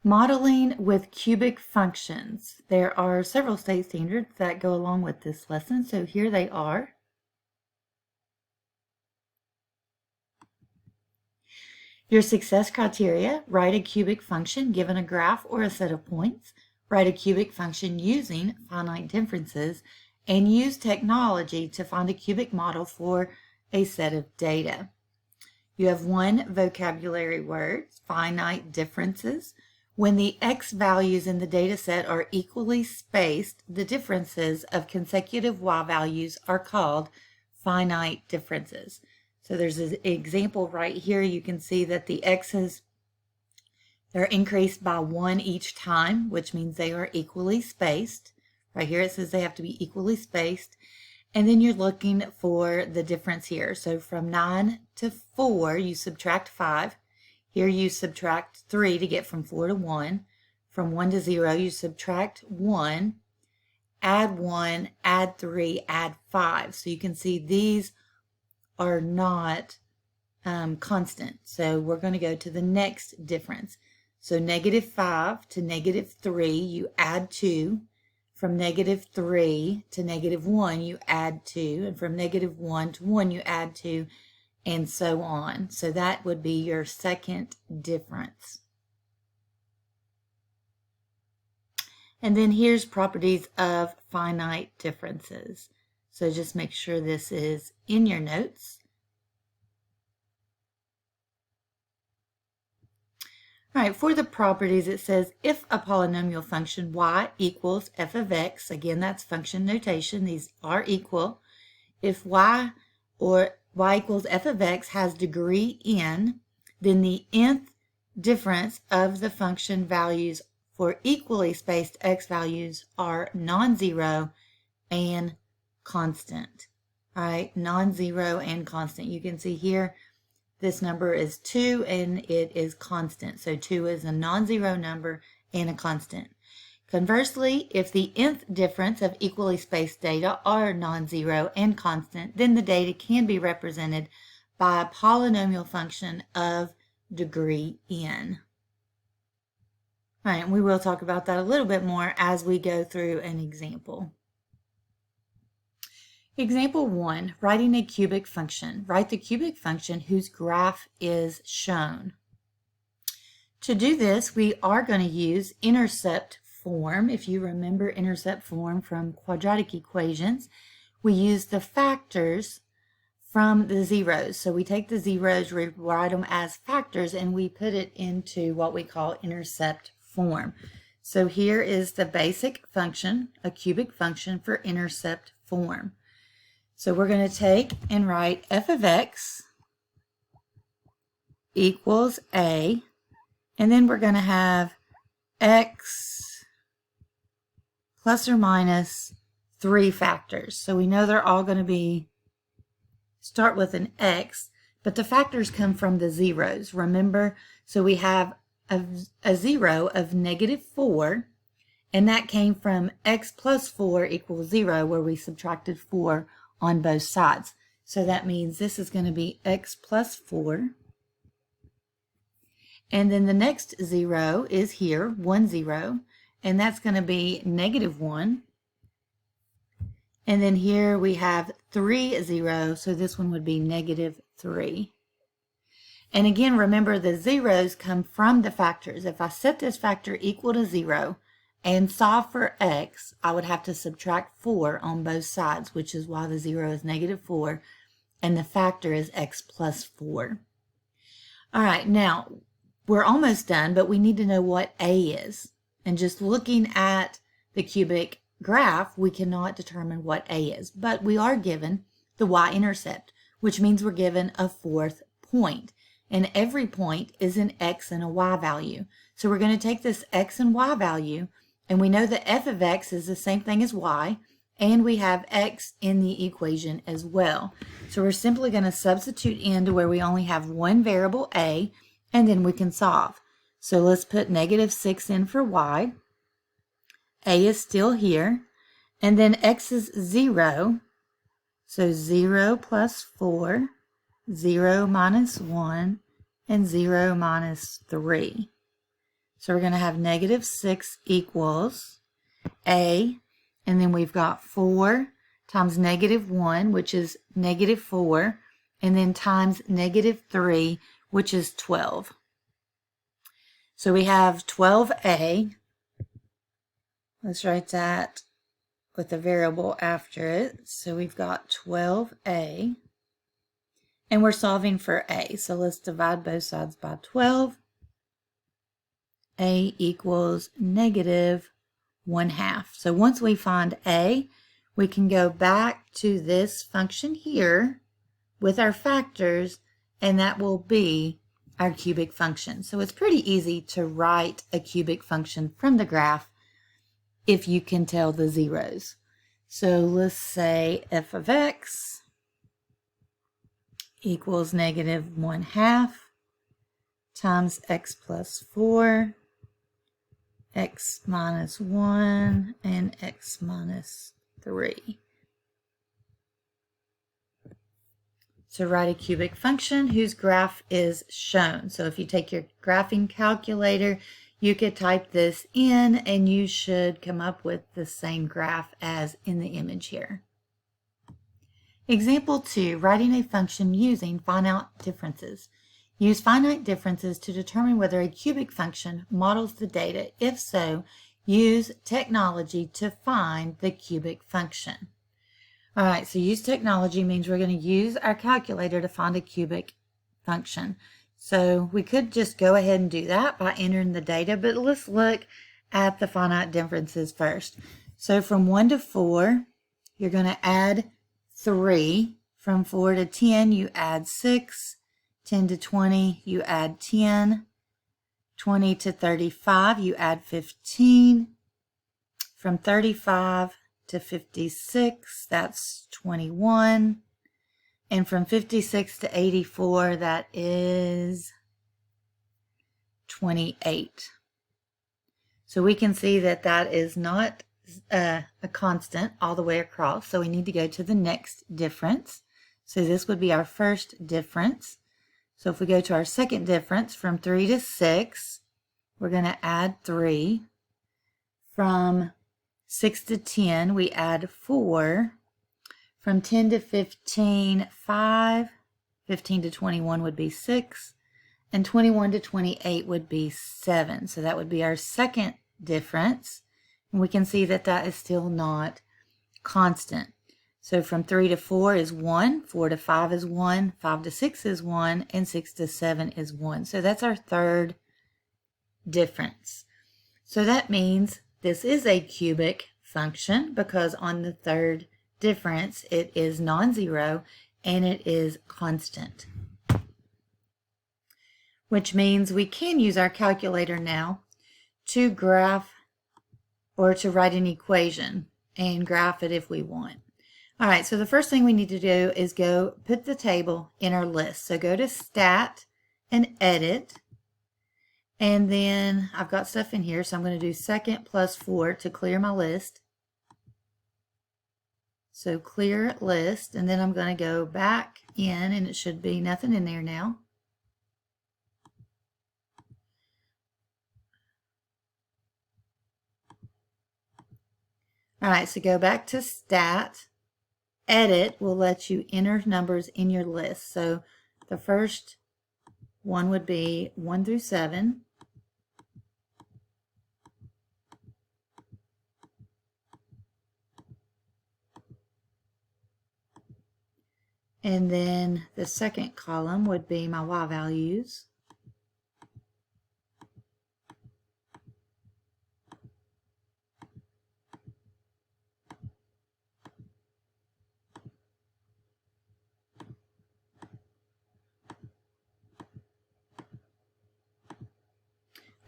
Modeling with cubic functions. There are several state standards that go along with this lesson, so here they are. Your success criteria: write a cubic function given a graph or a set of points, write a cubic function using finite differences, and use technology to find a cubic model for a set of data. You have one vocabulary word: finite differences. When the x values in the data set are equally spaced, the differences of consecutive y values are called finite differences. So there's an example right here. You can see that the x's, they're increased by 1 each time, which means they are equally spaced. Right here it says they have to be equally spaced. And then you're looking for the difference here. So from 9 to 4, you subtract 5. Here you subtract 3 to get from 4 to 1. From 1 to 0, you subtract 1, add 3, add 5. So you can see these are not constant. So we're going to go to the next difference. So -5 to -3, you add 2. From -3 to -1, you add 2. And from -1 to 1, you add 2. And so on. So that would be your second difference. And then here's properties of finite differences. So just make sure this is in your notes. All right, for the properties, it says if a polynomial function y equals f of x, again, that's function notation, these are equal. If y equals f of x has degree n, then the nth difference of the function values for equally spaced x values are non-zero and constant. All right, non-zero and constant. You can see here this number is 2 and it is constant. So 2 is a non-zero number and a constant. Conversely, if the nth difference of equally spaced data are non-zero and constant, then the data can be represented by a polynomial function of degree n. All right, and we will talk about that a little bit more as we go through an example. Example 1, writing a cubic function. Write the cubic function whose graph is shown. To do this, we are going to use intercept form. If you remember intercept form from quadratic equations, we use the factors from the zeros. So we take the zeros, we write them as factors, and we put it into what we call intercept form. So here is the basic function, a cubic function for intercept form. So we're going to take and write f of x equals a, and then we're going to have x plus or minus 3 factors. So we know they're all going to start with an x, but the factors come from the zeros. Remember, so we have a 0 of -4, and that came from x plus 4 equals 0, where we subtracted 4 on both sides. So that means this is going to be x plus 4. And then the next 0 is here, 1, 0. And that's going to be -1. And then here we have 3, 0. So this one would be -3. And again, remember the zeros come from the factors. If I set this factor equal to 0 and solve for x, I would have to subtract 4 on both sides, which is why the 0 is -4 and the factor is x plus 4. All right, now we're almost done, but we need to know what a is. And just looking at the cubic graph, we cannot determine what a is, but we are given the y-intercept, which means we're given a 4th point. And every point is an x and a y value. So we're going to take this x and y value, and we know that f of x is the same thing as y, and we have x in the equation as well. So we're simply going to substitute into where we only have one variable a, and then we can solve. So let's put -6 in for y. A is still here, and then x is 0. So 0 plus 4, 0 minus 1, and 0 minus 3. So we're going to have negative 6 equals a, and then we've got 4 times negative 1, which is negative 4, and then times negative 3, which is 12. So we have 12a. Let's write that with a variable after it. So we've got 12a. And we're solving for a. So let's divide both sides by 12. A equals negative 1/2. So once we find a, we can go back to this function here with our factors, and that will be our cubic function. So it's pretty easy to write a cubic function from the graph if you can tell the zeros. So let's say f of x equals negative 1/2 times x plus 4, x minus 1, and x minus 3. So write a cubic function whose graph is shown. So if you take your graphing calculator, you could type this in and you should come up with the same graph as in the image here. Example 2, writing a function using finite differences. Use finite differences to determine whether a cubic function models the data. If so, use technology to find the cubic function. All right, so use technology means we're going to use our calculator to find a cubic function. So we could just go ahead and do that by entering the data, but let's look at the finite differences first. So from 1 to 4, you're going to add 3. From 4 to 10, you add 6. 10 to 20, you add 10. 20 to 35, you add 15. From 35 to 56, that's 21. And from 56 to 84, that is 28. So we can see that that is not a constant all the way across. So we need to go to the next difference. So this would be our first difference. So if we go to our second difference, from 3 to 6, we're going to add 3. From 6 to 10, we add 4. From 10 to 15, 5. 15 to 21 would be 6. And 21 to 28 would be 7. So that would be our second difference. And we can see that that is still not constant. So from 3 to 4 is 1, 4 to 5 is 1, 5 to 6 is 1, and 6 to 7 is 1. So that's our third difference. So that means this is a cubic function because on the third difference it is non-zero and it is constant. Which means we can use our calculator now to graph or to write an equation and graph it if we want. All right, so the first thing we need to do is go put the table in our list. So go to Stat and Edit. And then I've got stuff in here, so I'm going to do second plus 4 to clear my list. So clear list, and then I'm going to go back in, and it should be nothing in there now. All right, so go back to Stat. Edit will let you enter numbers in your list. So the first one would be 1 through 7. And then the second column would be my Y values.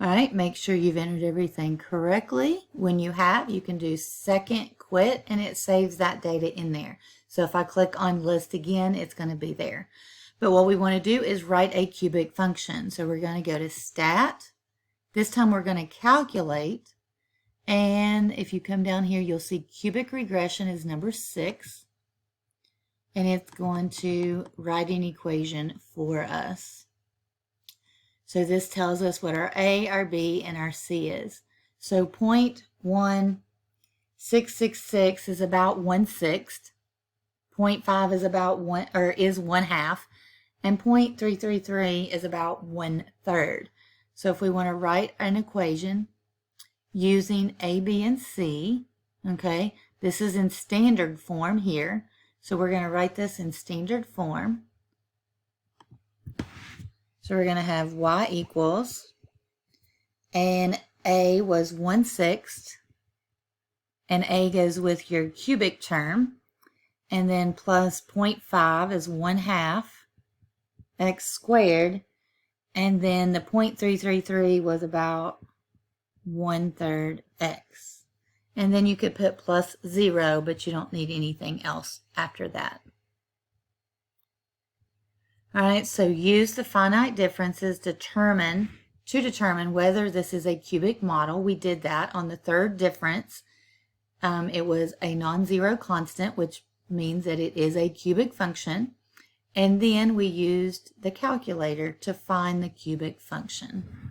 All right, make sure you've entered everything correctly. When you have, you can do second quit and it saves that data in there. So if I click on list again, it's going to be there. But what we want to do is write a cubic function. So we're going to go to Stat. This time we're going to calculate. And if you come down here, you'll see cubic regression is number 6. And it's going to write an equation for us. So this tells us what our A, our B, and our C is. So 0.1666 is about 1/6. 0.5 is about is 1/2, and 0.333 is about 1/3. So if we want to write an equation using A, B, and C, okay, this is in standard form here. So we're going to write this in standard form. So we're going to have y equals, and A was 1/6, and A goes with your cubic term, and then plus 0.5 is 1/2 x squared, and then the 0.333 was about 1/3 x. And then you could put plus 0, but you don't need anything else after that. All right, so use the finite differences to determine whether this is a cubic model. We did that on the third difference. It was a non-zero constant, which means that it is a cubic function. And then we used the calculator to find the cubic function.